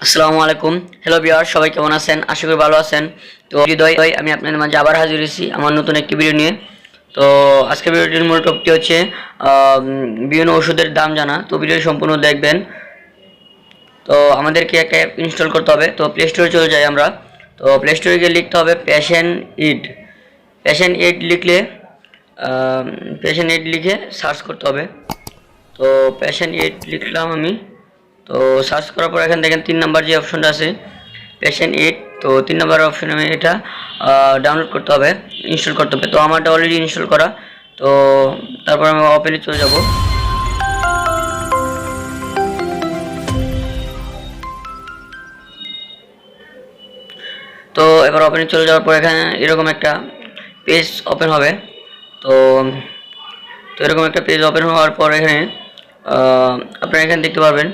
আসসালামু আলাইকুম। Hello viewer, সবাই কেমন আছেন? আশা করি ভালো আছেন। তো হৃদয় আমি আপনাদের মাঝে আবার হাজির হয়েছি আমার নতুন একটি ভিডিও নিয়ে। তো আজকের ভিডিওটির মূল টপিকটি হচ্ছে বিভিন্ন ওষুধের দাম জানা। তো ভিডিও সম্পূর্ণ দেখবেন। তো আমাদেরকে একটা অ্যাপ ইনস্টল করতে হবে। তো প্লে স্টোরে চলে যাই আমরা। তো প্লে স্টোরে গিয়ে লিখতে হবে প্যাশন ইড লিখলে প্যাশন ইড লিখে সার্চ করতে হবে। তো প্যাশন ইড লিখলাম আমি। তো সার্চ করার পর এখানে দেখেন 3 নাম্বার যে অপশনটা আছে পেশেন্ট এইট। তো 3 নাম্বার অপশন আমি এটা ডাউনলোড করতে হবে, ইনস্টল করতে হবে। তো আমারটা অলরেডি ইনস্টল করা। তো তারপর আমি ওপেনে চলে যাব। তো এবার ওপেনে চলে যাওয়ার পর এখানে এরকম একটা পেজ ওপেন হবে। তো তো এরকম একটা পেজ ওপেন হওয়ার পর এখানে আপনারা এখানে দেখতে পারবেন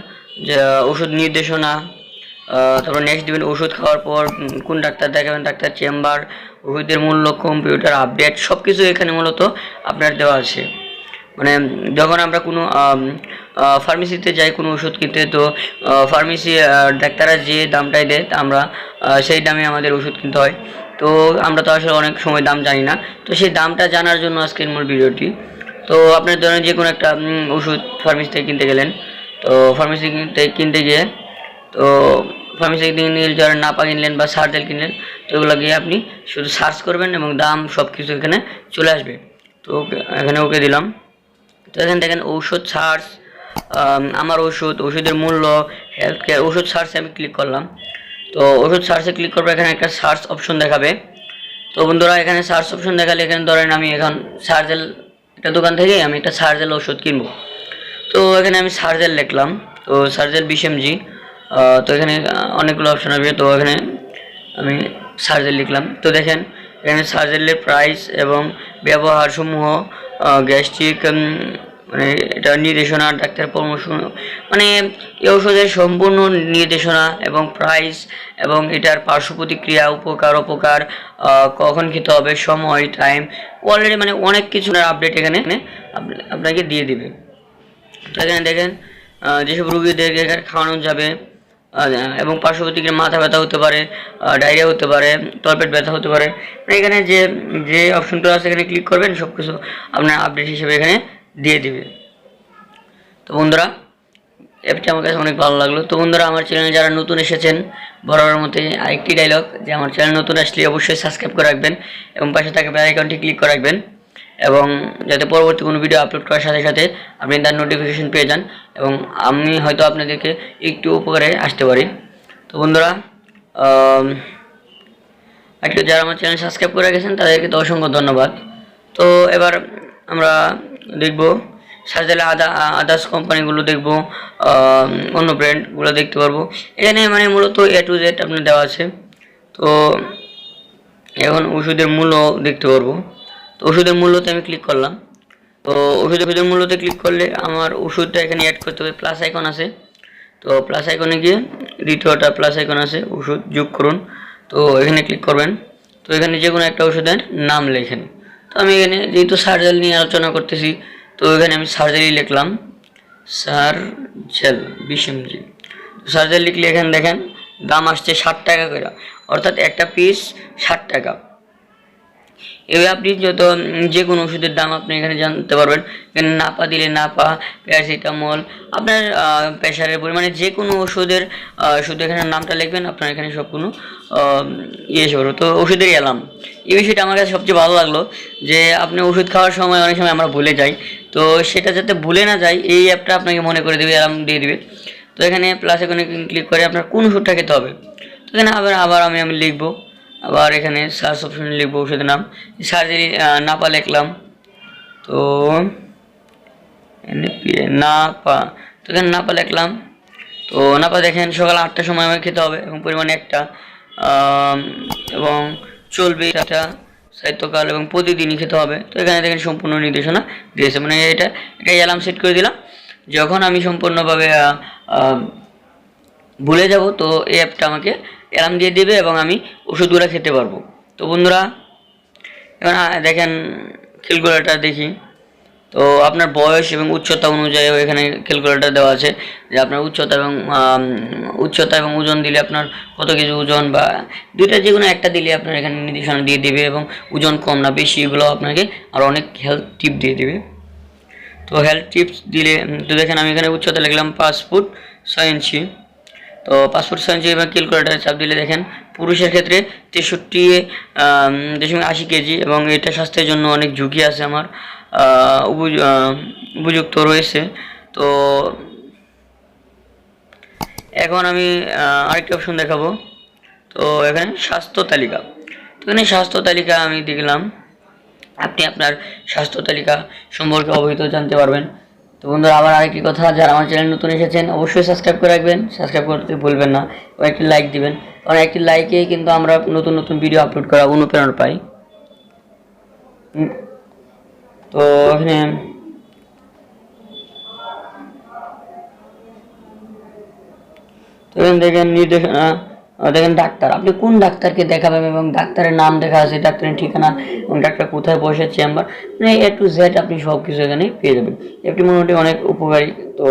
যে ওষুধ নির্দেশনা, তারপর নেক্সট দিবেন ওষুধ খাওয়ার পর কোন ডাক্তার দেখাবেন, ডাক্তার চেম্বার, ওষুধের মূল্য, কম্পিউটার আপডেট, সব কিছু এখানে মূলত আপনার দেওয়া আছে। মানে যখন আমরা কোনো ফার্মেসিতে যাই কোনো ওষুধ কিনতে, তো ফার্মেসি ডাক্তাররা যে দামটাই দেয় আমরা সেই দামে আমাদের ওষুধ কিনতে হয়। তো আমরা তো আসলে অনেক সময় দাম জানি না। তো সেই দামটা জানার জন্য আজকের মূল ভিডিওটি। তো আপনার ধরেন যে কোনো একটা ওষুধ ফার্মেসি থেকে কিনতে গেলেন। তো ফার্মেসি কিনতে গিয়ে তো ফার্মেসি থেকে যারা নাপা কিনলেন বা সার্জেল কিনলেন, তো এগুলো গিয়ে আপনি শুধু সার্চ করবেন এবং দাম সব কিছু এখানে চলে আসবে। তো এখানে ওকে দিলাম। তো এখানে দেখেন ঔষধ সার্চ, আমার ওষুধের মূল্য, হেলথ কেয়ার, ওষুধ সার্চে আমি ক্লিক করলাম। তো ওষুধ সার্চে ক্লিক করবো, এখানে একটা সার্চ অপশন দেখাবে। তো বন্ধুরা এখানে সার্চ অপশন দেখালে এখানে ধরেন আমি এখন সার্জেল একটা দোকান থেকে আমি একটা সার্জেল ওষুধ কিনবো। তো এখানে আমি সার্জেল লিখলাম। তো সার্জেল 20 mg। তো এখানে অনেকগুলো অপশন আসবে। তো এখানে আমি সার্জেল লিখলাম। তো দেখেন এখানে সার্জেলের প্রাইস এবং ব্যবহারসমূহ, গ্যাস্ট্রিক, মানে এটা নির্দেশনা, ডাক্তার পরামর্শ, মানে এই ওষুধের সম্পূর্ণ নির্দেশনা এবং প্রাইস এবং এটার পার্শ্ব প্রতিক্রিয়া, উপকার অপকার, কখন খেতে হবে, সময়, টাইম, অলরেডি মানে অনেক কিছু আপডেট এখানে আপনাকে দিয়ে দিবে। তো এখানে দেখেন যেসব রুগীদেরকে এখানে খাওয়ানো যাবে এবং পার্শ্ব প্রতিক্রিয়া মাথা ব্যথা হতে পারে, ডায়রিয়া হতে পারে, তলপেট ব্যথা হতে পারে। এখানে যে যে অপশনটা আছে এখানে ক্লিক করবেন, সব কিছু আপনার আপডেট হিসেবে এখানে দিয়ে দিবে। তো বন্ধুরা অ্যাপটি আমার কাছে অনেক ভালো লাগলো। তো বন্ধুরা আমার চ্যানেলে যারা নতুন এসেছেন, বরাবর মতে আরেকটি ডায়লগ যে আমার চ্যানেল নতুন আসলে অবশ্যই সাবস্ক্রাইব করে রাখবেন এবং পাশে থাকা বেল আইকনটি ক্লিক করে রাখবেন, এবং যাতে পরবর্তী কোনো ভিডিও আপলোড করার সাথে সাথে আপনি তার নোটিফিকেশন পেয়ে যান এবং আমি হয়তো আপনাদেরকে একটু উপকারে আসতে পারি। তো বন্ধুরা একটু যারা আমার চ্যানেল সাবস্ক্রাইব করে রেখেছেন তাদেরকে তো অসংখ্য ধন্যবাদ। তো এবার আমরা দেখব সার্জেলে আদার্স কোম্পানিগুলো দেখব, অন্য ব্র্যান্ডগুলো দেখতে পারবো। এখানে মানে মূলত A to Z আপনার দেওয়া আছে। তো এখন ওষুধের মূল্য দেখতে পারবো। তো ওষুধের মূল্যতে আমি ক্লিক করলাম। তো ওষুধের মূল্যতে ক্লিক করলে আমার ওষুধটা এখানে অ্যাড করতে হবে, প্লাস আইকন আছে। তো প্লাস আইকনে গিয়ে দ্বিতীয়টা প্লাস আইকন আছে, ওষুধ যোগ করুন। তো এখানে ক্লিক করবেন। তো এখানে যে কোনো একটা ওষুধের নাম লেখেন। তো আমি এখানে যেহেতু সার্জেল নিয়ে আলোচনা করতেছি, তো এখানে আমি সার্জেলই লিখলাম, সার্জেল 20 mg। সার্জেল লিখলে এখানে দেখেন দাম আসছে 60 টাকা করে, অর্থাৎ একটা পিস 60 টাকা। এবার আপনি যত যে কোনো ওষুধের দাম আপনি এখানে জানতে পারবেন। এখানে নাপা দিলে নাপা, প্যারাসিটামল, আপনার প্রেশারের পরিমাণে যে কোনো ওষুধের শুধু এখানে নামটা লিখবেন, আপনার এখানে সব কোনো এসে পারবো। তো ওষুধের অ্যালার্ম, এই বিষয়টা আমার কাছে সবচেয়ে ভালো লাগলো যে আপনি ওষুধ খাওয়ার সময় অনেক সময় আমরা ভুলে যাই। তো সেটা যাতে ভুলে না যায় এই অ্যাপটা আপনাকে মনে করে দেবে, অ্যালার্ম দিয়ে দিবে। তো এখানে প্লাস এখানে ক্লিক করে আপনার কোন ওষুধটা খেতে হবে। তো এখানে আবার আমি লিখবো, আবার এখানে সার্চ অপশনে লিখবো ওষুধের নাম, সার্জারি নাপা লিখলাম। তো নাপা, তো এখানে নাপা লিখলাম। তো নাপা দেখেন সকাল 8টার সময় আমাকে খেতে হবে এবং পরিমাণে একটা, এবং চলবে একটা সাহিত্যকাল এবং প্রতিদিনই খেতে হবে। তো এখানে দেখেন সম্পূর্ণ নির্দেশনা দিয়েছে, মানে এটা অ্যালার্ম সেট করে দিলাম। যখন আমি সম্পূর্ণভাবে ভুলে যাব তো এই অ্যাপটা আমাকে অ্যালার্ম দিয়ে দেবে এবং আমি ওষুধগুলো খেতে পারবো। তো বন্ধুরা এখন দেখেন ক্যালকুলেটর দেখি। তো আপনার বয়স এবং উচ্চতা অনুযায়ী এখানে ক্যালকুলেটর দেওয়া আছে যে আপনার উচ্চতা এবং ওজন দিলে আপনার কত কেজি ওজন, বা দুইটা যে কোনো একটা দিলে আপনার এখানে নির্দেশনা দিয়ে দেবে, এবং ওজন কম না বেশি এগুলো আপনাকে আর অনেক হেলথ টিপ দিয়ে দেবে। তো হেলথ টিপস দিলে তো দেখেন আমি এখানে উচ্চতা লিখলাম 5 ফুট 6 ইঞ্চি। তো 5 ফুট 6 ইঞ্চি এবং ক্যালকুলেটারে চাপ দিলে দেখেন পুরুষের ক্ষেত্রে 63.80 কেজি, এবং এটা স্বাস্থ্যের জন্য অনেক ঝুঁকি আছে আমার উপযুক্ত রয়েছে। তো এখন আমি আরেকটি অপশন দেখাবো। তো এখানে স্বাস্থ্য তালিকা, তো এখানে স্বাস্থ্য তালিকা আমি দেখলাম, আপনি আপনার স্বাস্থ্য তালিকা সম্পর্কে অবহিত জানতে পারবেন। তো বন্ধুরা আবার আরেকটি কথা, যারা আমার চ্যানেল নতুন এসেছেন অবশ্যই সাবস্ক্রাইব করে রাখবেন, সাবস্ক্রাইব করতে ভুলবেন না, এবং একটি লাইক দিবেন, কারণ একটি লাইকেই কিন্তু আমরা নতুন নতুন ভিডিও আপলোড করা অনুপ্রেরণা পাই। তো এখানে দেখেন নির্দেশনা, দেখেন ডাক্তার, আপনি কোন ডাক্তারকে দেখাবেন এবং ডাক্তারের নাম দেখা আছে, ডাক্তারের ঠিকানা এবং ডাক্তার কোথায় বসে চেম্বার, মানে A to Z আপনি সব কিছু এখানে পেয়ে যাবেন। এটি মোটামুটি অনেক উপকারী। তো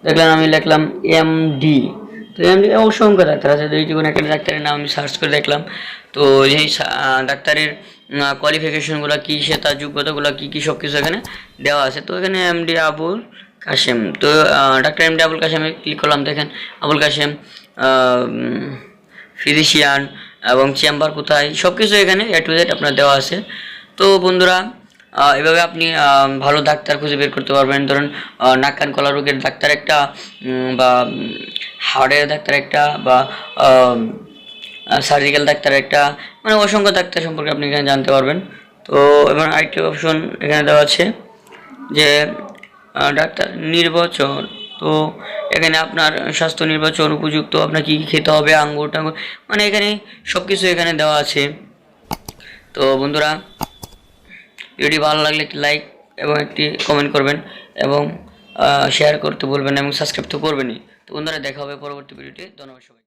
দেখলাম আমি লিখলাম MD, তো MD অসংখ্য ডাক্তার আছে, যে কোনো একটা ডাক্তারের নাম আমি সার্চ করে দেখলাম। তো যেই ডাক্তারের কোয়ালিফিকেশনগুলো কী, সে তার যোগ্যতাগুলো কী কী সব কিছু এখানে দেওয়া আছে। তো এখানে MD আবুল কাশেম, তো ডাক্তার MD আবুল কাশেমে ক্লিক করলাম। দেখেন আবুল কাশেম ফিজিশিয়ান এবং চেম্বার কোথায় সব কিছু এখানে A to Z আপনার দেওয়া আছে। তো বন্ধুরা এভাবে আপনি ভালো ডাক্তার খুঁজে বের করতে পারবেন। ধরুন নাক কান গলা রোগের ডাক্তার একটা, বা হার্টের ডাক্তার একটা, বা সার্জিক্যাল ডাক্তার একটা, মানে অসংখ্য ডাক্তার সম্পর্কে আপনি এখানে জানতে পারবেন। তো এবং আরেকটি অপশন এখানে দেওয়া আছে যে ডাক্তার নির্বাচন। তো এখানে আপনার স্বাস্থ্য নির্বাচন উপযুক্ত, আপনার কী খেতে হবে, আঙ্গুর টাঙ্গুর, মানে এখানে সব কিছু এখানে দেওয়া আছে। তো বন্ধুরা ভিডিওটি ভালো লাগলে একটি লাইক এবং একটি কমেন্ট করবেন, এবং শেয়ার করতে বলবেন, এবং সাবস্ক্রাইব তো করবেনই। তো বন্ধুরা দেখা হবে পরবর্তী ভিডিওতে। ধন্যবাদ সবাই।